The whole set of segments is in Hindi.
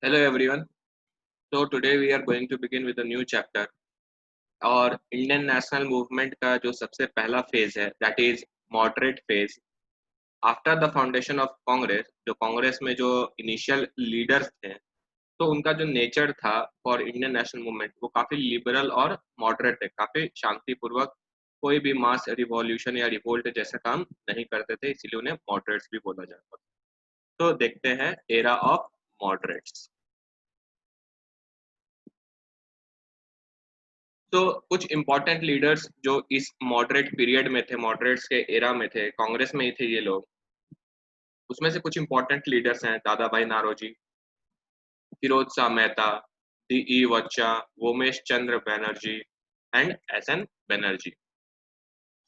Hello everyone. So today we are going to begin with a new chapter और इंडियन नेशनल मूवमेंट का जो सबसे पहला फेज है that is moderate phase after the foundation of Congress. जो कांग्रेस में जो इनिशियल लीडर्स थे तो उनका जो नेचर था फॉर इंडियन नेशनल मूवमेंट वो काफी लिबरल और मॉडरेट है, काफी शांतिपूर्वक, कोई भी मास रिवॉल्यूशन या रिवोल्ट जैसा काम नहीं करते थे, इसीलिए उन्हें मॉडरेट्स भी बोला जाता था। तो देखते हैं एरा ऑफ मॉडरेट्स। तो कुछ इंपॉर्टेंट लीडर्स जो इस मॉडरेट पीरियड में थे, मॉडरेट्स के एरा में थे, कांग्रेस में ही थे ये लोग। उसमें से कुछ इंपॉर्टेंट लीडर्स हैं Dadabhai Naoroji, Pherozeshah Mehta, D Wacha, Womesh Chandra Bonnerjee and S N Banerjee.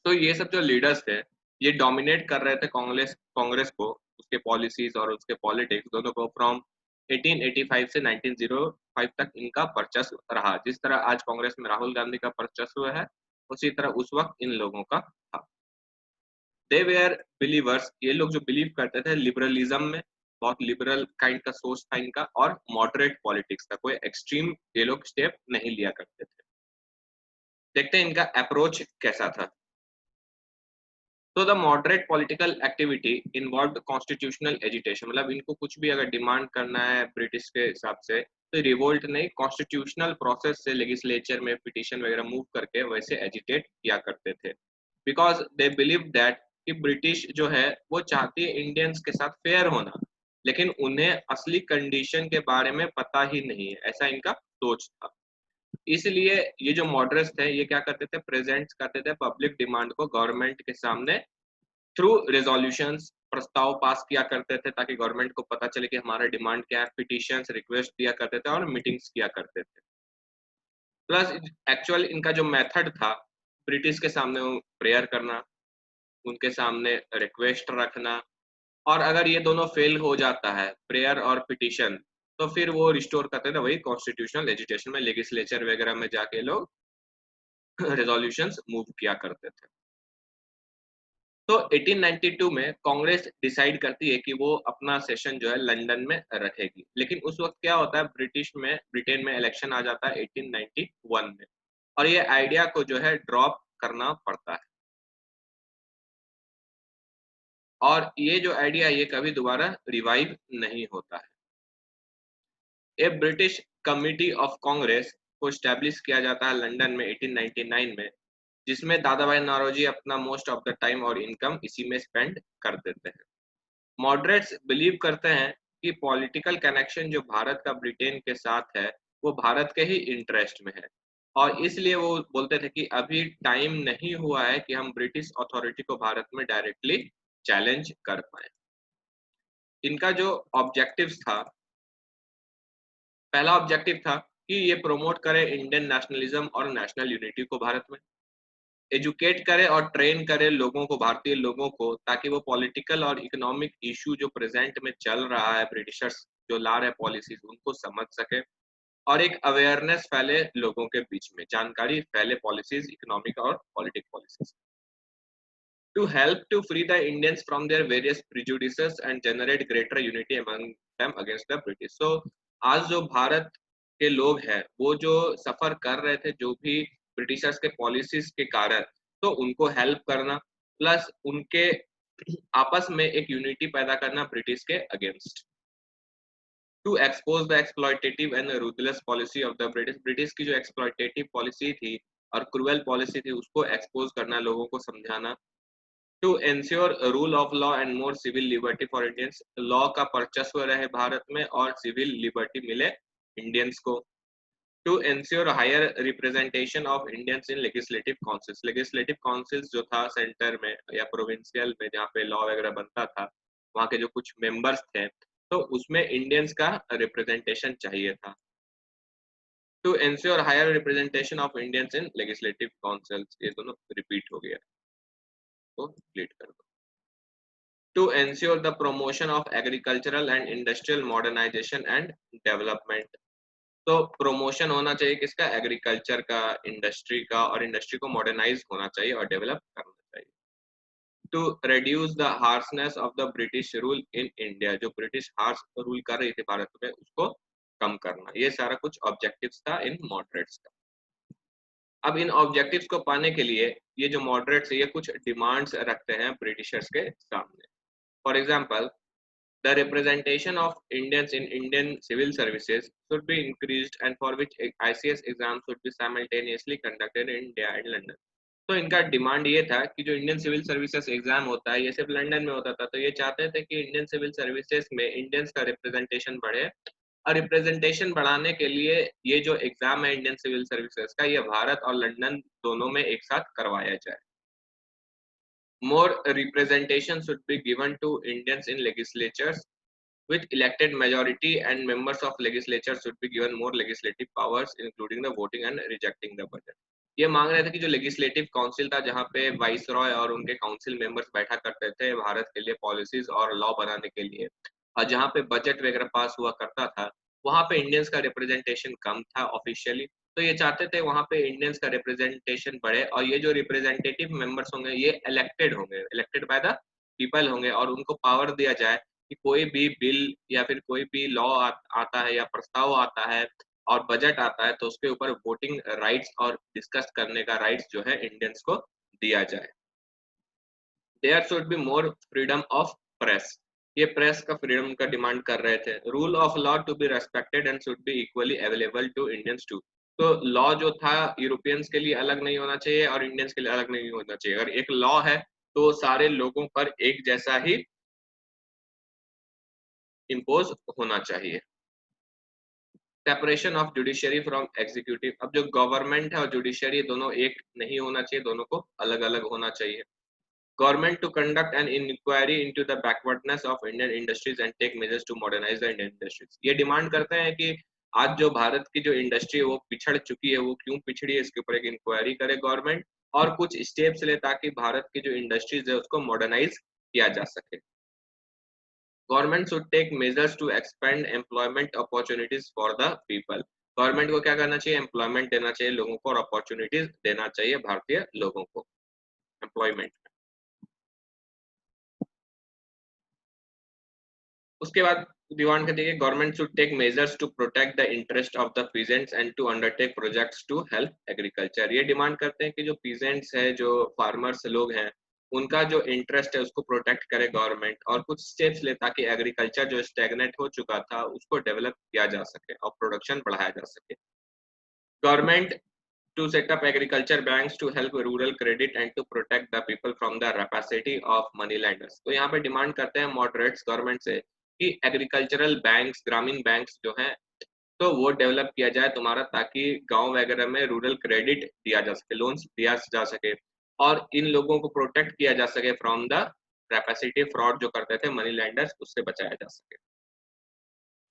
तो ये सब जो लीडर्स थे ये डोमिनेट कर रहे थे कांग्रेस कांग्रेस को, उसके पॉलिसीज और उसके पॉलिटिक्स दोनों को। फ्रॉम 1885 से 1905 तक इनका वर्चस्व रहा। जिस तरह आज कांग्रेस में राहुल गांधी का वर्चस्व है उसी तरह उस वक्त इन लोगों का था। दे वेयर बिलीवर्स, ये लोग जो बिलीव करते थे लिबरलिज्म में, बहुत लिबरल काइंड का सोच था इनका, और मॉडरेट पॉलिटिक्स था, कोई एक्सट्रीम ये लोग स्टेप नहीं लिया करते थे। देखते हैं इनका अप्रोच कैसा था। तो the moderate political activity involve constitutional agitation, मतलब इनको कुछ भी अगर डिमांड करना है ब्रिटिश के हिसाब से तो रिवोल्ट नहीं, कॉन्स्टिट्यूशनल प्रोसेस से लेजिस्लेचर में पिटीशन वगैरह मूव करके वैसे एजिटेट किया करते थे। बिकॉज दे बिलीव दैट कि ब्रिटिश जो है वो चाहती है इंडियंस के साथ फेयर होना, लेकिन उन्हें असली कंडीशन के बारे में पता ही नहीं है, ऐसा इनका सोच था। इसलिए ये जो मॉडरेट्स थे ये क्या करते थे, प्रेजेंट करते थे पब्लिक डिमांड को गवर्नमेंट के सामने थ्रू रेजोल्यूशंस, प्रस्ताव पास किया करते थे ताकि गवर्नमेंट को पता चले कि हमारा डिमांड क्या है। पिटीशंस रिक्वेस्ट दिया करते थे और मीटिंग्स किया करते थे। प्लस एक्चुअल इनका जो मेथड था ब्रिटिश के सामने प्रेयर करना, उनके सामने रिक्वेस्ट रखना, और अगर ये दोनों फेल हो जाता है प्रेयर और पिटीशन तो फिर वो रिस्टोर करते थे वही कॉन्स्टिट्यूशनल एजिटेशन में, लेजिस्लेचर वगैरह में जाके लोग रेजोल्यूशंस मूव किया करते थे। तो 1892 में कांग्रेस डिसाइड करती है कि वो अपना सेशन जो है लंदन में रखेगी, लेकिन उस वक्त क्या होता है ब्रिटेन में इलेक्शन आ जाता है 1891 में, और ये आइडिया को जो है ड्रॉप करना पड़ता है। और ये जो आइडिया ये कभी दोबारा रिवाइव नहीं होता है। ए ब्रिटिश कमिटी ऑफ कांग्रेस को स्टैब्लिश किया जाता है लंदन में 1899 में, जिसमें दादा भाई नौरोजी अपना मोस्ट ऑफ द टाइम और इनकम इसी में स्पेंड कर देते हैं। मॉडरेट्स बिलीव करते हैं कि पॉलिटिकल कनेक्शन जो भारत का ब्रिटेन के साथ है वो भारत के ही इंटरेस्ट में है, और इसलिए वो बोलते थे कि अभी टाइम नहीं हुआ है कि हम ब्रिटिश अथॉरिटी को भारत में डायरेक्टली चैलेंज कर पाए। इनका जो ऑब्जेक्टिव्स था, पहला ऑब्जेक्टिव था कि ये प्रमोट करे इंडियन नेशनलिज्म और नेशनल यूनिटी को भारत में, एजुकेट करे और ट्रेन करे लोगों को, भारतीय लोगों को, ताकि वो पॉलिटिकल और इकोनॉमिक इशू जो प्रेजेंट में चल रहा है, ब्रिटिशर्स जो ला रहे पॉलिसीज उनको समझ सके, और एक अवेयरनेस फैले लोगों के बीच में, जानकारी फैले पॉलिसीज, इकोनॉमिक और politic policies, to help to free the Indians from their various prejudices and generate greater unity among them against the British. So आज जो भारत के लोग हैं वो जो सफर कर रहे थे जो भी ब्रिटिशर्स के पॉलिसीज के कारण, तो उनको हेल्प करना, प्लस उनके आपस में एक यूनिटी पैदा करना ब्रिटिश के against, to expose the exploitative and ruthless policy of the British. British की जो एक्सप्लॉयटेटिव पॉलिसी थी और क्रूअल पॉलिसी थी उसको एक्सपोज करना, लोगों को समझाना, to ensure rule of law and more civil liberty for Indians, law का वर्चस्व रहे भारत में और सिविल लिबर्टी मिले इंडियंस को, to ensure higher representation of Indians in legislative councils. Legislative councils जो था सेंटर में या प्रोविंशियल में जहाँ पे लॉ वगैरह बनता था, वहाँ के जो कुछ मेंबर्स थे तो उसमें इंडियंस का रिप्रेजेंटेशन चाहिए था, to ensure higher representation of Indians in legislative councils. ये दोनों रिपीट हो गया तो क्लिक कर दो। To ensure the promotion of agricultural and industrial modernization and development, तो प्रमोशन होना चाहिए किसका, एग्रीकल्चर का, इंडस्ट्री का, और इंडस्ट्री को मॉडर्नाइज होना चाहिए और डेवलप करना चाहिए। To reduce the harshness of the British rule in India, जो ब्रिटिश हार्श रूल कर रही थी भारत में उसको कम करना, ये सारा कुछ ऑब्जेक्टिव्स था इन मॉडरेट्स का। अब इन ऑब्जेक्टिव्स को पाने के लिए ये जो मॉडरेट्स ये कुछ डिमांड्स रखते हैं ब्रिटिशर्स के सामने। For example, the representation of Indians in Indian civil services should be increased and for which ICS exams should be simultaneously conducted in India and London। तो इनका डिमांड ये था कि जो इंडियन सिविल सर्विसेज एग्जाम होता है ये सिर्फ लंदन में होता था, तो ये चाहते थे कि इंडियन सिविल सर्विसेज में इंडियंस का रिप्रेजेंटेशन बढ़े, और रिप्रेजेंटेशन बढ़ाने के लिए ये जो एग्जाम है इंडियन सिविल सर्विसेज का ये भारत और लंदन दोनों में एक साथ करवाया जाए। More representation should be given to Indians in legislatures with elected majority, and members of legislature should be given more legislative powers including the voting and rejecting the budget। ये मांग रहे थे कि जो लेजिस्लेटिव काउंसिल था जहाँ पे वाइस रॉय और उनके काउंसिल मेंबर्स बैठा करते थे भारत के लिए पॉलिसीज और लॉ बनाने के लिए, और जहाँ पे बजट वगैरह पास हुआ करता था वहाँ पे इंडियंस का रिप्रेजेंटेशन कम था ऑफिशियली, तो ये चाहते थे वहाँ पे इंडियंस का रिप्रेजेंटेशन बढ़े और ये जो रिप्रेजेंटेटिव मेंबर्स होंगे ये इलेक्टेड होंगे, इलेक्टेड बाय द पीपल होंगे, और उनको पावर दिया जाए कि कोई भी बिल या फिर कोई भी लॉ आता है या प्रस्ताव आता है और बजट आता है तो उसके ऊपर वोटिंग राइट्स और डिस्कस करने का राइट्स जो है इंडियंस को दिया जाए। There should be more freedom of press, ये प्रेस का फ्रीडम का डिमांड कर रहे थे। Rule of law to be respected and should be equally available to Indians too, तो लॉ जो था यूरोपियंस के लिए अलग नहीं होना चाहिए और इंडियंस के लिए अलग नहीं होना चाहिए। अगर एक लॉ है तो सारे लोगों पर एक जैसा ही इम्पोज होना चाहिए। Separation of judiciary from executive, अब जो गवर्नमेंट है और जुडिशरी दोनों एक नहीं होना चाहिए, दोनों को अलग अलग होना चाहिए। Government to conduct an inquiry into the backwardness of Indian industries and take measures to modernise the Indian industries, ये डिमांड करते हैं कि आज जो भारत की जो इंडस्ट्री है वो पिछड़ चुकी है, वो क्यों पिछड़ी है इसके ऊपर एक इंक्वायरी करे गवर्नमेंट और कुछ स्टेप्स ले ताकि भारत की जो इंडस्ट्रीज है उसको मॉडर्नाइज किया जा सके। Government should take measures to expand employment opportunities for the people, government को क्या करना चाहिए, एम्प्लॉयमेंट देना चाहिए लोगों को और अपॉर्चुनिटीज देना चाहिए भारतीय लोगों को एम्प्लॉयमेंट। उसके बाद डिमांड करती है government should take measures to protect the interest of the peasants and to undertake projects to help agriculture, ये डिमांड करते हैं कि जो पीजेंट्स है जो फार्मर्स लोग हैं उनका जो इंटरेस्ट है उसको प्रोटेक्ट करे गवर्नमेंट और कुछ स्टेप्स ले ताकि एग्रीकल्चर जो स्टेगनेट हो चुका था उसको डेवलप किया जा सके और प्रोडक्शन बढ़ाया जा सके। Government to set up agriculture banks to help rural credit and to protect the people from the rapacity of money lenders, तो यहाँ पे डिमांड करते हैं मॉडरेट्स गवर्नमेंट से कि एग्रीकल्चरल बैंक्स, ग्रामीण बैंक्स जो हैं तो वो डेवलप किया जाए तुम्हारा, ताकि गांव वगैरह में रूरल क्रेडिट दिया जा सके, लोन्स दिया जा सके और इन लोगों को प्रोटेक्ट किया जा सके फ्रॉम द रैपेसिटी फ्रॉड जो करते थे मनी लैंडर्स, उससे बचाया जा सके।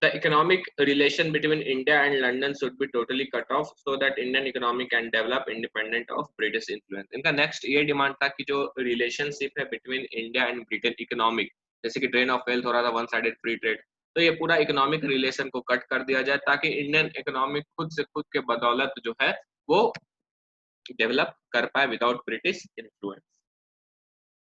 The economic relation between India and London should be totally cut off so that Indian economy can develop independent of British influence। इनका नेक्स्ट ये डिमांड था कि जो रिलेशनशिप है between India and Britain economic, जैसे कि ट्रेन ऑफ वेल्थ हो रहा था, वन साइडेड फ्री ट्रेड, तो ये पूरा इकोनॉमिक रिलेशन को कट कर दिया जाए ताकि इंडियन इकोनॉमिक खुद से खुद के बदौलत जो है वो डेवलप कर पाए without British influence.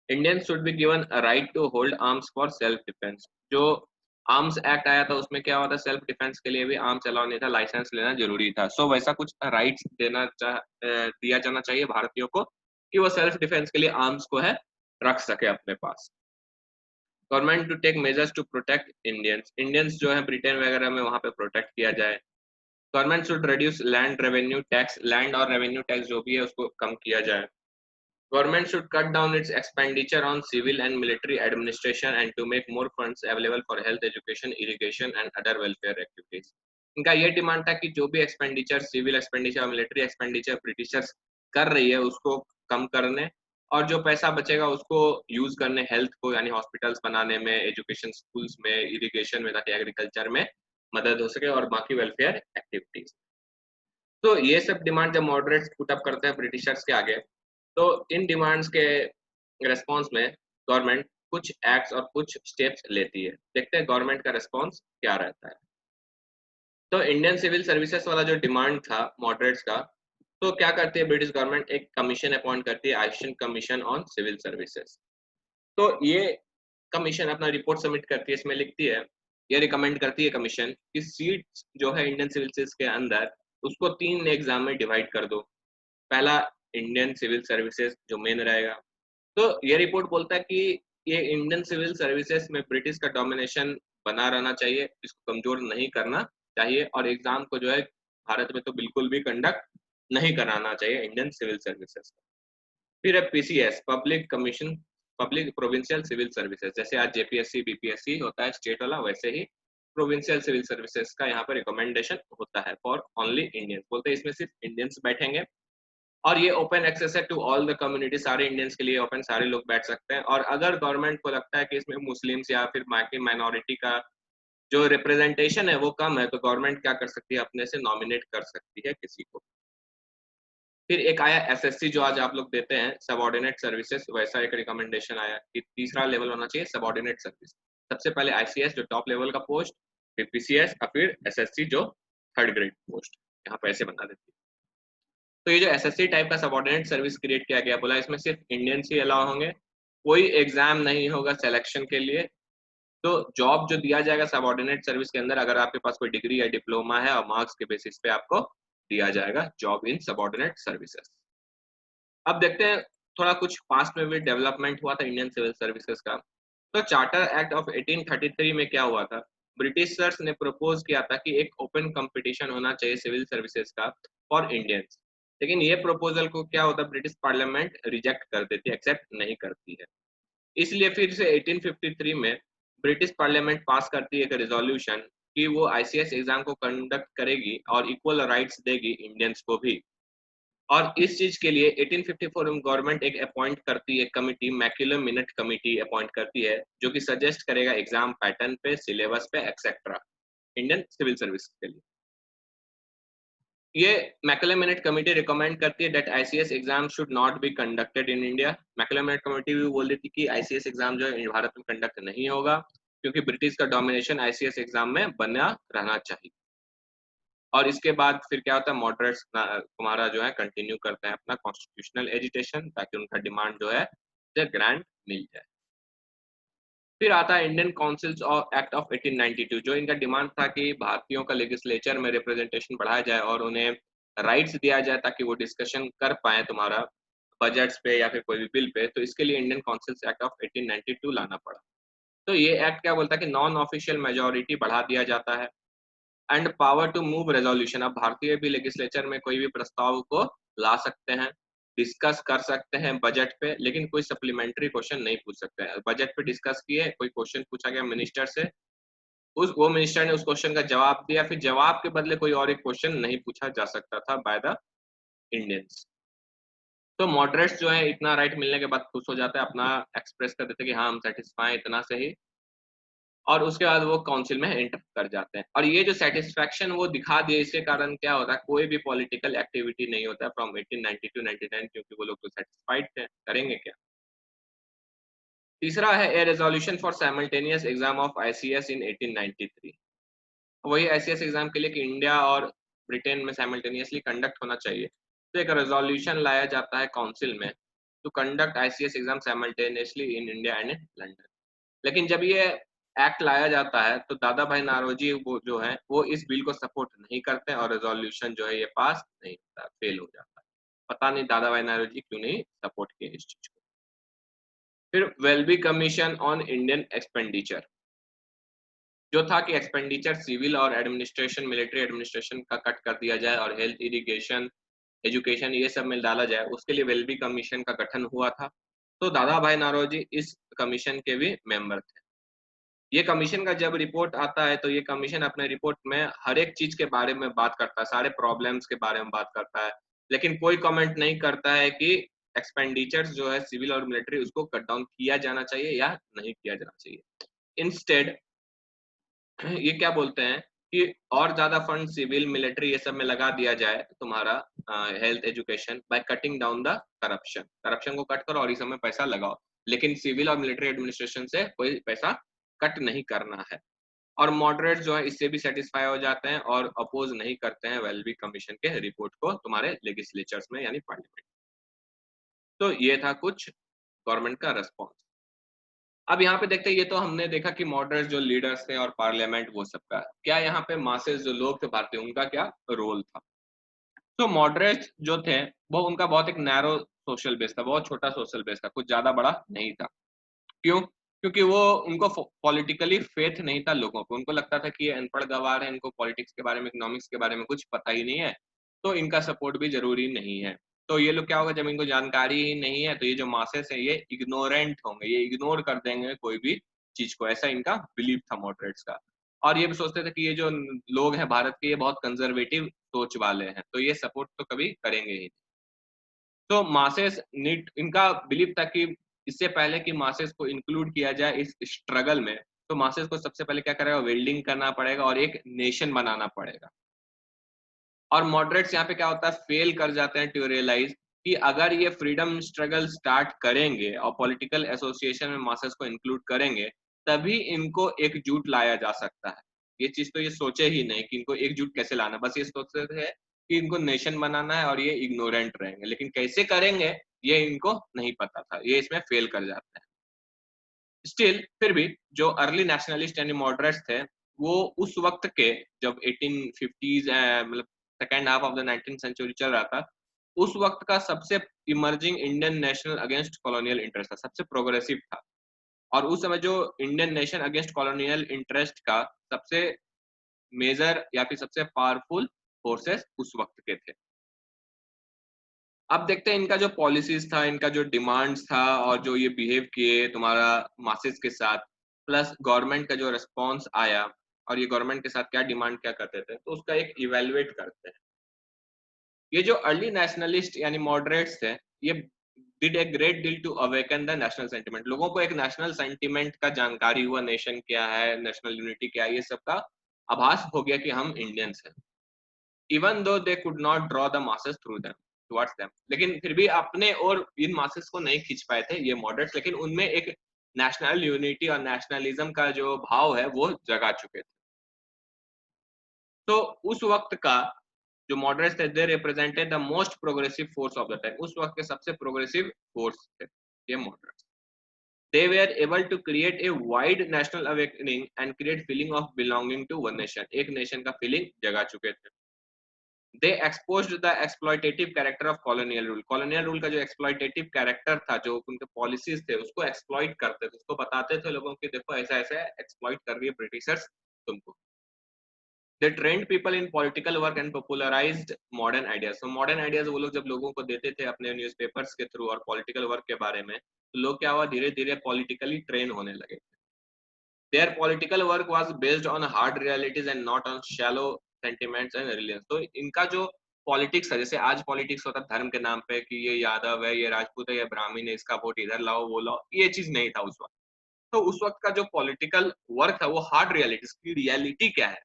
Indians should be given a right to hold arms for self defence, जो आर्म्स एक्ट आया था उसमें क्या हुआ था, सेल्फ डिफेंस के लिए भी आर्म्स अलाउ नहीं था, लाइसेंस लेना जरूरी था। सो वैसा कुछ राइट्स दिया जाना चाहिए भारतीयों को कि वो सेल्फ डिफेंस के लिए आर्म्स को है रख सके अपने पास। Government to take measures to protect Indians, Indians जो है ब्रिटेन वगैरह में वहां पे प्रोटेक्ट किया जाए। Government should reduce land revenue tax, land और रेवेन्यू टैक्स जो भी है उसको कम किया जाए। Government should cut down its expenditure on civil and military administration and to make more funds available for health, education, irrigation and other welfare activities। इनका ये डिमांड था कि जो भी एक्सपेंडिचर, सिविल एक्सपेंडिचर और मिलिट्री एक्सपेंडिचर ब्रिटिशर्स कर रही है उसको कम करने और जो पैसा बचेगा उसको यूज करने हेल्थ को, यानी हॉस्पिटल्स बनाने में, एजुकेशन स्कूल्स में, इरिगेशन में, ताकि एग्रीकल्चर में मदद हो सके और बाकी वेलफेयर एक्टिविटीज। तो ये सब डिमांड जब मॉडरेट्स पुट अप करते हैं ब्रिटिशर्स के आगे, तो इन डिमांड्स के रेस्पॉन्स में गवर्नमेंट कुछ एक्ट्स और कुछ स्टेप्स लेती है। देखते हैं गवर्नमेंट का रेस्पॉन्स क्या रहता है। तो इंडियन सिविल सर्विसेज वाला जो डिमांड था मॉडरेट्स का, तो क्या करती है ब्रिटिश गवर्नमेंट, एक कमीशन अपॉइंट करती है, Aitchison commission on civil services. तो ये कमीशन अपना रिपोर्ट सबमिट करती है, इसमें लिखती है ये रिकमेंड करती है कमीशन कि सीट्स जो है इंडियन सिविल सर्विस के अंदर उसको 3 एग्जाम में डिवाइड कर दो। पहला इंडियन सिविल सर्विसेज जो मेन रहेगा। तो ये रिपोर्ट बोलता है कि ये इंडियन सिविल सर्विसेज में ब्रिटिश का डोमिनेशन बना रहना चाहिए, इसको कमजोर नहीं करना चाहिए और एग्जाम को जो है भारत में तो बिल्कुल भी कंडक्ट नहीं कराना चाहिए इंडियन सिविल सर्विसेज। फिर है PCS, public commission public provincial civil services, जैसे आज जेपीएससी बीपीएससी होता है स्टेट वाला, वैसे ही प्रोविंशियल सिविल सर्विसेज का यहाँ पर रिकमेंडेशन होता है फॉर ओनली इंडियंस। बोलते हैं इसमें सिर्फ इंडियंस बैठेंगे और ये ओपन एक्सेस है टू ऑल द कम्युनिटी, सारे इंडियंस के लिए ओपन, सारे लोग बैठ सकते हैं। और अगर गवर्नमेंट को लगता है कि इसमें मुस्लिम्स या फिर बाकी माइनॉरिटी का जो रिप्रेजेंटेशन है वो कम है, तो गवर्नमेंट क्या कर सकती है, अपने से नॉमिनेट कर सकती है किसी को। फिर एक आया एसएससी जो आज आप लोग देते हैं, सबऑर्डिनेट सर्विसेज, वैसा एक रिकमेंडेशन आया कि तीसरा लेवल होना चाहिए सबऑर्डिनेट सर्विस। सबसे पहले आईसीएस जो टॉप लेवल का पोस्ट, फिर पीसीएस और फिर एसएससी जो थर्ड ग्रेड पोस्ट, यहाँ पे ऐसे बना देती है। तो ये जो एसएससी टाइप का सबऑर्डिनेट सर्विस क्रिएट किया गया, बोला इसमें सिर्फ इंडियंस ही अलाउ होंगे, कोई एग्जाम नहीं होगा सिलेक्शन के लिए। तो जॉब जो दिया जाएगा सबऑर्डिनेट सर्विस के अंदर, अगर आपके पास कोई डिग्री या डिप्लोमा है और मार्क्स के बेसिस पे आपको दिया जाएगा जॉब इन सबऑर्डिनेट सर्विसेज। अब देखते हैं थोड़ा कुछ पास्ट में भी डेवलपमेंट हुआ था इंडियन सिविल सर्विसेज का। तो चार्टर एक्ट ऑफ 1833 में क्या हुआ था, ब्रिटिशर्स ने प्रपोज किया था कि एक ओपन कंपटीशन होना चाहिए सिविल सर्विसेज का फॉर इंडियंस। लेकिन ये प्रपोजल को क्या होता, ब्रिटिश पार्लियामेंट रिजेक्ट कर देती है, एक्सेप्ट नहीं करती है। इसलिए फिर से 1853 में ब्रिटिश पार्लियामेंट पास करती है एक रेजोल्यूशन कि वो आईसीएस एग्जाम को कंडक्ट करेगी और इक्वल राइट्स देगी इंडियंस को भी। और इस चीज के लिए 1854 में गवर्नमेंट एक अपॉइंट करती है committee, Macaulay minute committee appoint करती है, जो कि सजेस्ट करेगा एग्जाम पैटर्न पे, सिलेबस पे, एक्सेट्रा इंडियन सिविल सर्विस के लिए। ये मैक्यूलम मिनट कमिटी रिकमेंड करती है that ICS exam should not be conducted in India. Macaulay minute committee भी बोल रही थी कि आईसीएस एग्जाम जो है भारत में कंडक्ट नहीं होगा, क्योंकि ब्रिटिश का डोमिनेशन आईसीएस एग्जाम में बना रहना चाहिए। और इसके बाद फिर क्या होता है, मॉडरेट्स तुम्हारा जो है कंटिन्यू करते हैं अपना कॉन्स्टिट्यूशनल एजिटेशन, ताकि उनका डिमांड जो है ग्रांट मिल जाए। फिर आता है Indian councils of act of 1892, जो इनका डिमांड था कि भारतीयों का लेजिस्लेचर में रिप्रेजेंटेशन बढ़ाया जाए और उन्हें राइट्स दिया जाए ताकि वो डिस्कशन कर पाए तुम्हारा बजट्स पे या फिर कोई भी बिल पे। तो इसके लिए इंडियन काउंसिल्स एक्ट ऑफ 1892 लाना पड़ा। तो ये एक्ट क्या बोलता है कि नॉन ऑफिशियल मेजोरिटी बढ़ा दिया जाता है and power to move resolution. अब भारतीय भी लेजिस्लेचर में कोई भी प्रस्ताव को ला सकते हैं, डिस्कस कर सकते हैं बजट पे, लेकिन कोई सप्लीमेंट्री क्वेश्चन नहीं पूछ सकते हैं। बजट पे डिस्कस किए, कोई क्वेश्चन पूछा गया मिनिस्टर से, उस वो मिनिस्टर ने उस क्वेश्चन का जवाब दिया, फिर जवाब के बदले कोई और एक क्वेश्चन नहीं पूछा जा सकता था बाय द इंडियंस। तो मॉडरेट्स जो है इतना राइट मिलने के बाद खुश हो जाते हैं, अपना एक्सप्रेस कर देते हैं कि हाँ हम सेटिस्फाई इतना से ही, और उसके बाद वो काउंसिल में एंटर कर जाते हैं। और ये जो सेटिस्फैक्शन वो दिखा दिए, इसके कारण क्या होता है, कोई भी पॉलिटिकल एक्टिविटी नहीं होता है फ्रॉम 1890 टू 99, क्योंकि वो लोग तो सेटिस्फाइड थे, करेंगे क्या। तीसरा है a resolution for simultaneous exam of ICS in 1893। वही आईसीएस एग्जाम के लिए कि इंडिया और ब्रिटेन में साइमल्टेनियसली कंडक्ट होना चाहिए, तो एक रेजोल्यूशन लाया जाता है काउंसिल में to conduct ICS exam simultaneously in India and London. लेकिन जब ये एक्ट लाया जाता है तो दादा भाई नारोजी वो जो है वो इस बिल को सपोर्ट नहीं करते और रेजोल्यूशन जो है ये पास नहीं होता, फेल हो जाता है। पता नहीं दादा भाई नारोजी क्यों नहीं सपोर्ट किए इस चीज को। फिर Welby commission on Indian expenditure, जो था कि एक्सपेंडिचर सिविल और एडमिनिस्ट्रेशन, मिलिट्री एडमिनिस्ट्रेशन का कट कर दिया जाए और हेल्थ, इरिगेशन, एजुकेशन ये सब में डाला जाए, उसके लिए वेलबी कमीशन का गठन हुआ था। तो दादा भाई नारोजी इस कमीशन के भी मेंबर थे। ये कमीशन का जब रिपोर्ट आता है तो ये कमीशन अपने रिपोर्ट में हर एक चीज के बारे में बात करता है, सारे प्रॉब्लम्स के बारे में बात करता है, लेकिन कोई कमेंट नहीं करता है कि एक्सपेंडिचर्स जो है सिविल और मिलिट्री उसको कट डाउन किया जाना चाहिए या नहीं किया जाना चाहिए। इंस्टेड ये क्या बोलते हैं कि और ज्यादा फंड सिविल मिलिट्री ये सब में लगा दिया जाए तुम्हारा health education, by cutting down the corruption. Corruption को कट करो और इस समय पैसा लगाओ, लेकिन सिविल और मिलिट्री एडमिनिस्ट्रेशन से कोई पैसा कट नहीं करना है। और मॉडरेट जो है इससे भी सेटिस्फाई हो जाते हैं और अपोज नहीं करते हैं वेलबी कमीशन के रिपोर्ट को तुम्हारे लेजिस्लेचर्स में यानी पार्लियामेंट। तो ये था कुछ गवर्नमेंट का रेस्पॉन्स। अब यहाँ पे देखते हैं, ये तो हमने देखा कि मॉडरेट्स जो लीडर्स थे और पार्लियामेंट वो सबका, क्या यहाँ पे मासेस जो लोग थे भारतीय, उनका क्या रोल था? तो मॉडरेट्स जो थे, वो उनका बहुत एक नैरो सोशल बेस था, बहुत छोटा सोशल बेस था, कुछ ज़्यादा बड़ा नहीं था। क्यों? क्योंकि वो उनको पॉलिटिकली फेथ नहीं था लोगों को। उनको लगता था कि ये अनपढ़ गँवार हैं, इनको पॉलिटिक्स के बारे में, इकोनॉमिक्स के बारे में कुछ पता ही नहीं है, तो इनका सपोर्ट भी ज़रूरी नहीं है। तो ये लोग क्या होगा, जब इनको जानकारी ही नहीं है, तो ये जो मासेस हैं ये इग्नोरेंट होंगे, ये इग्नोर कर देंगे कोई भी चीज़ को, ऐसा इनका बिलीफ था मॉडरेट्स का। और ये भी सोचते थे कि ये जो लोग हैं भारत के, ये बहुत कंज़र्वेटिव सोच वाले हैं, तो ये सपोर्ट तो कभी करेंगे ही नहीं। तो मासेस नीड, इनका बिलीव था कि इससे पहले कि मासेस को इंक्लूड किया जाए इस स्ट्रगल में, तो मासेस को सबसे पहले क्या करेगा, वेल्डिंग करना पड़ेगा और एक नेशन बनाना पड़ेगा। और मॉडरेट्स यहाँ पे क्या होता है, फेल कर जाते हैं टू रियलाइज कि अगर ये फ्रीडम स्ट्रगल स्टार्ट करेंगे और पॉलिटिकल एसोसिएशन में मासेस को इंक्लूड करेंगे, तभी इनको एकजुट लाया जा सकता है। ये चीज तो ये सोचे ही नहीं कि इनको एकजुट कैसे लाना, बस ये सोचते थे कि इनको नेशन बनाना है और ये इग्नोरेंट रहेंगे, लेकिन कैसे करेंगे ये इनको नहीं पता था, ये इसमें फेल कर जाते हैं। स्टिल फिर भी जो अर्ली नेशनलिस्ट यानी मॉडरेट्स थे, वो उस वक्त के, जब 1850s मतलब second half of the 19th century चल रहा था, उस वक्त का सबसे emerging Indian national against colonial interest था, सबसे प्रोग्रेसिव था। और उस समय जो Indian nation against colonial interest का सबसे मेजर या फिर सबसे पावरफुल फोर्सेस उस वक्त के थे। अब देखते हैं इनका जो पॉलिसीज था, इनका जो डिमांड्स था और जो ये बिहेव किए तुम्हारा मासेस के साथ, प्लस गवर्नमेंट का जो रिस्पॉन्स आया और ये गवर्नमेंट के साथ क्या डिमांड क्या करते थे, तो उसका एक इवेलुएट करते हैं। ये जो अर्ली नेशनलिस्ट यानी मॉडरेट्स थे, ये did a great deal to awaken the national sentiment. लोगों को एक नेशनल सेंटिमेंट का जानकारी हुआ, नेशन क्या है, नेशनल यूनिटी क्या है, ये सब का आभास हो गया कि हम इंडियंस हैं। Even though they could not draw the masses through them towards them, लेकिन फिर भी अपने और इन मासेस को नहीं खींच पाए थे ये मॉडरेट्स, लेकिन उनमें एक नेशनल यूनिटी और नेशनलिज्म का जो भाव है वो जगा चुके थे। तो उस वक्त का जो मॉडरेट्स थे, they represented the most progressive force of the time. उस वक्त के सबसे प्रोग्रेसिव फोर्स थे ये moderates. They were able to create a wide national awakening and create feeling of belonging to one nation। एक नेशन का फीलिंग जगा चुके थे। They exposed the exploitative character of colonial rule। colonial rule का जो exploitative character था, जो उनके policies थे, उसको exploit करते थे, उसको बताते थे लोगों को देखो ऐसा ऐसा exploit कर रही है ब्रिटिशर्स तुमको। They trained people in political work and popularized modern ideas। so modern ideas वो लोग जब लोगों को देते थे अपने न्यूज़पेपर्स के थ्रू और पॉलिटिकल वर्क के बारे में, तो लोग क्या हुआ, धीरे धीरे पॉलिटिकली ट्रेन होने लगे। Their political work was based on hard realities and not on shallow sentiments and religions। तो इनका जो पॉलिटिक्स है, जैसे आज पॉलिटिक्स होता है धर्म के नाम पे कि ये यादव है, ये राजपूत है, ये ब्राह्मण है, इसका वोट इधर लाओ वो लाओ, ये चीज नहीं था उस वक्त। तो उस वक्त का जो पॉलिटिकल वर्क था वो हार्ड रियलिटीज की, रियलिटी क्या है,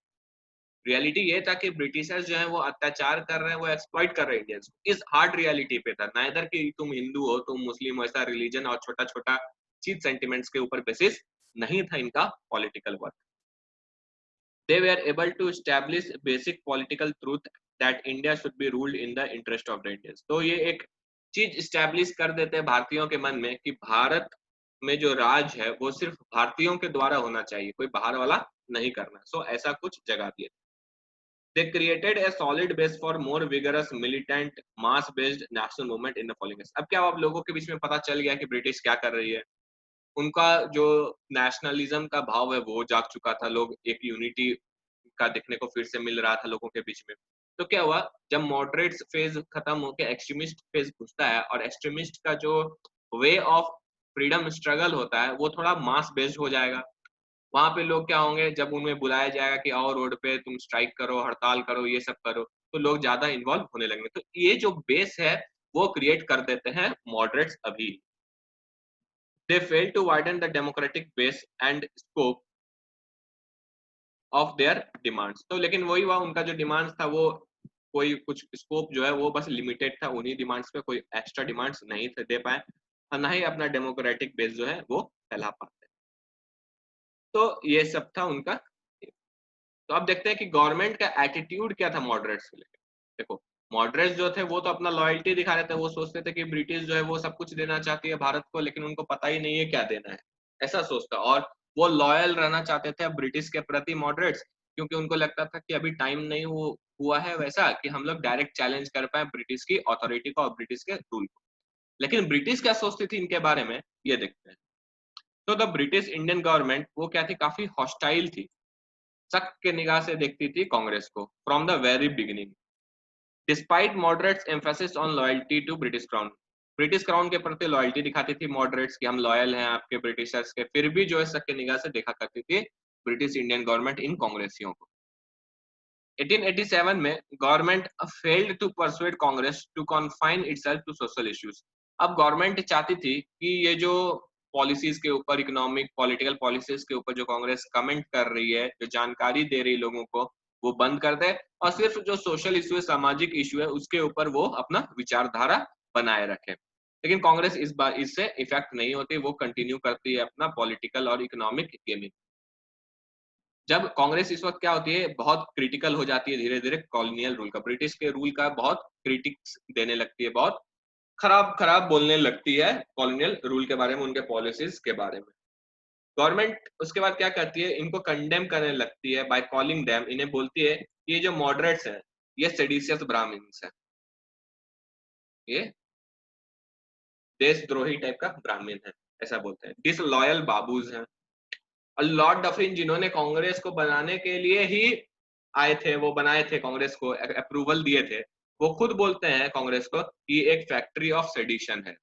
रियलिटी ये था कि ब्रिटिशर्स जो है वो अत्याचार कर रहे हैं, वो एक्सप्लॉइट कर रहे हैं इंडियंस को, इस हार्ड रियलिटी पे था। नाइदर कि तुम हिंदू हो, तुम मुस्लिम हो, ऐसा रिलीजन और छोटा छोटा चीज सेंटिमेंट्स के ऊपर बेसिस नहीं था इनका political work. They were able to establish basic political truth that India should be ruled in the interest of the Indians। तो ये एक चीज establish कर देते हैं भारतीयों के मन में कि भारत में जो राज है वो सिर्फ भारतीयों के द्वारा होना चाहिए, कोई बाहर वाला नहीं करना। सो ऐसा कुछ जगा दिए। They created a solid base for more vigorous militant mass based national movement in the following years। अब क्या हुआ, अब लोगों के बीच में पता चल गया कि ब्रिटिश क्या कर रही है, उनका जो नेशनलिज्म का भाव है वो जाग चुका था, लोग एक यूनिटी का देखने को फिर से मिल रहा था लोगों के बीच में। तो क्या हुआ, जब मॉडरेट्स फेज खत्म होकर एक्सट्रीमिस्ट फेज घुसता है और एक्सट्रीमिस्ट का जो वे ऑफ फ्रीडम स्ट्रगल होता है वो थोड़ा मास बेस्ड हो जाएगा। वहां पे लोग क्या होंगे, जब उन्हें बुलाया जाएगा कि आओ रोड पे तुम स्ट्राइक करो, हड़ताल करो, ये सब करो, तो लोग ज्यादा इन्वॉल्व होने लगेंगे। तो ये जो बेस है वो क्रिएट कर देते हैं मॉडरेट्स अभी। They failed to widen the democratic base and scope of their demands। तो लेकिन वही हुआ, उनका जो डिमांड्स था वो कोई कुछ स्कोप जो है वो बस लिमिटेड था, उन्हीं डिमांड्स पे कोई एक्स्ट्रा डिमांड्स नहीं थे दे पाए, और ना ही अपना डेमोक्रेटिक बेस जो है वो फैला पाते। तो ये सब था उनका। तो अब देखते हैं कि गवर्नमेंट का एटीट्यूड क्या था मॉडरेट्स को लेकर। देखो, मॉडरेट्स जो थे वो तो अपना लॉयल्टी दिखा रहे थे, वो सोचते थे कि ब्रिटिश जो है वो सब कुछ देना चाहती है भारत को, लेकिन उनको पता ही नहीं है क्या देना है। ऐसा सोचता। और वो लॉयल रहना चाहते थे ब्रिटिश के प्रति मॉडरेट्स, क्योंकि उनको लगता था कि अभी टाइम नहीं हुआ है वैसा कि हम लोग डायरेक्ट चैलेंज कर पाए ब्रिटिश की अथॉरिटी को और ब्रिटिश के रूल को। लेकिन ब्रिटिश क्या सोचती थी इनके बारे में, ये देखते हैं। तो द ब्रिटिश इंडियन गवर्नमेंट वो क्या थी, काफी हॉस्टाइल थी, शक के निगाह से देखती थी कांग्रेस को from the very beginning. Despite moderates emphasis on loyalty to British crown के प्रति लॉयल्टी दिखाती थी मॉडरेट्स कि हम लॉयल हैं आपके ब्रिटिशर्स के, फिर भी जो है शक के निगाह से देखा करती थी ब्रिटिश इंडियन गवर्नमेंट इन कांग्रेसियों को। 1887 में government failed to persuade Congress to confine itself to social issues. अब गवर्नमेंट चाहती थी कि ये जो पॉलिसीज के ऊपर, इकोनॉमिक पॉलिटिकल पॉलिसीज के ऊपर जो कांग्रेस कमेंट कर रही है, जो जानकारी दे रही लोगों को, वो बंद कर दे और सिर्फ जो सोशल इशू है, सामाजिक इशू है, उसके ऊपर वो अपना विचारधारा बनाए रखे। लेकिन कांग्रेस इस बार इससे इफेक्ट नहीं होती, वो कंटिन्यू करती है अपना पॉलिटिकल और इकोनॉमिक गेमिंग। जब कांग्रेस इस वक्त क्या होती है, बहुत क्रिटिकल हो जाती है धीरे धीरे कॉलोनियल रूल का, ब्रिटिश के रूल का बहुत क्रिटिक्स देने लगती है, बहुत खराब खराब बोलने लगती है कॉलोनियल रूल के बारे में, उनके पॉलिसीज के बारे में। गवर्नमेंट उसके बाद क्या करती है, इनको कंडेम करने लगती है बाय कॉलिंग देम, इन्हें बोलती है कि ये जो मॉडरेट्स हैं ये सेडिशियस ब्राह्मण्स हैं, ये देशद्रोही टाइप का ब्राह्मण है, ऐसा बोलते हैं, डिसलॉयल बाबूज हैं। और लॉर्ड डफरिन जिन्होंने कांग्रेस को बनाने के लिए ही आए थे, वो बनाए थे कांग्रेस को, अप्रूवल दिए थे, वो खुद बोलते हैं कांग्रेस को कि एक फैक्ट्री ऑफ सेडिशन है,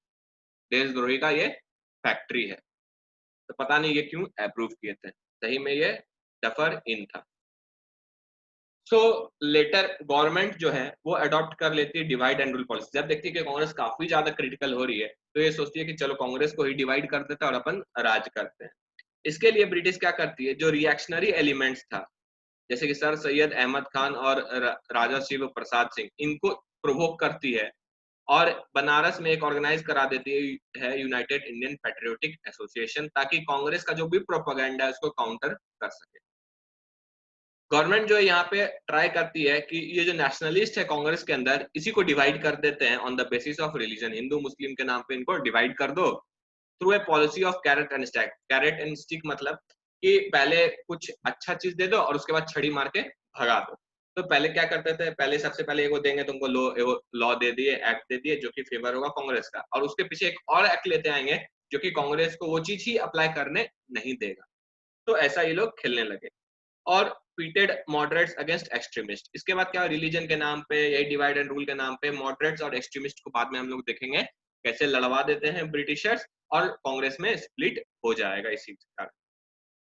देशद्रोही का ये फैक्ट्री है। तो पता नहीं ये क्यों अप्रूव किए थे, सही में ये डफर इन था। सो लेटर गवर्नमेंट जो है वो अडॉप्ट कर लेती है डिवाइड एंड रूल पॉलिसी। जब देखती है कि कांग्रेस काफी ज्यादा क्रिटिकल हो रही है, तो ये सोचती है कि चलो कांग्रेस को ही डिवाइड कर देते हैं और अपन राज करते हैं। इसके लिए ब्रिटिश क्या करती है, जो रिएक्शनरी एलिमेंट्स था, जैसे कि सर सैयद अहमद खान और राजा शिव प्रसाद सिंह, इनको प्रोवोक करती है और बनारस में एक ऑर्गेनाइज करा देती है यूनाइटेड इंडियन पैट्रियोटिक एसोसिएशन, ताकि कांग्रेस का जो भी प्रोपेगेंडा है उसको काउंटर कर सके। गवर्नमेंट जो है यहाँ पे ट्राई करती है कि ये जो नेशनलिस्ट है कांग्रेस के अंदर, इसी को डिवाइड कर देते हैं on the basis of religion, Hindu Muslim के नाम पे इनको डिवाइड कर दो through a policy of carrot and stick. Carrot and stick मतलब कि पहले कुछ अच्छा चीज दे दो और उसके बाद छड़ी मार के भगा दो। तो पहले क्या करते थे, पहले सबसे पहले वो देंगे तुमको लॉ दे दिए, एक्ट दे दिए जो कि फेवर होगा कांग्रेस का, और उसके पीछे एक और एक्ट लेते आएंगे जो कि कांग्रेस को वो चीज ही अप्लाई करने नहीं देगा। तो ऐसा ये लोग खेलने लगे और पीटेड मॉडरेट्स अगेंस्ट एक्सट्रीमिस्ट। इसके बाद क्या, रिलीजन के नाम पे, यही डिवाइड एंड रूल के नाम पे मॉडरेट्स और एक्सट्रीमिस्ट को बाद में हम लोग देखेंगे कैसे लड़वा देते हैं ब्रिटिशर्स, और कांग्रेस में स्प्लिट हो जाएगा इसी कारण।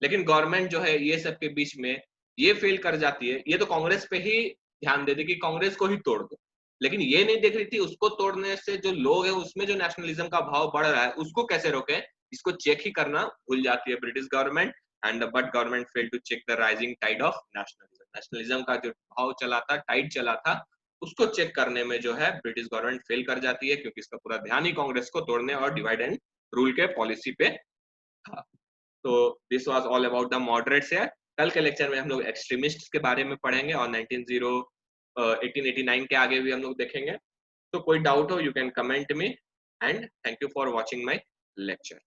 लेकिन गवर्नमेंट जो है ये सब के बीच में ये फेल कर जाती है, ये तो कांग्रेस पे ही ध्यान देती कि कांग्रेस को ही तोड़ दो, लेकिन ये नहीं देख रही थी उसको तोड़ने से जो लोग हैं उसमें जो नेशनलिज्म का भाव बढ़ रहा है उसको कैसे रोके, इसको चेक ही करना भूल जाती है British government. And but government fail to check the rising tide of nationalism, nationalism का जो भाव चला था, टाइड चला था, उसको चेक करने में जो है ब्रिटिश गवर्नमेंट फेल कर जाती है, क्योंकि इसका पूरा ध्यान ही कांग्रेस को तोड़ने और डिवाइड एंड रूल के पॉलिसी पे था। तो this was all about the moderates है। कल के लेक्चर में हम लोग एक्सट्रीमिस्ट्स के बारे में पढ़ेंगे और 1889 के आगे भी हम लोग देखेंगे। तो कोई डाउट हो you can comment me, and thank you for watching my lecture.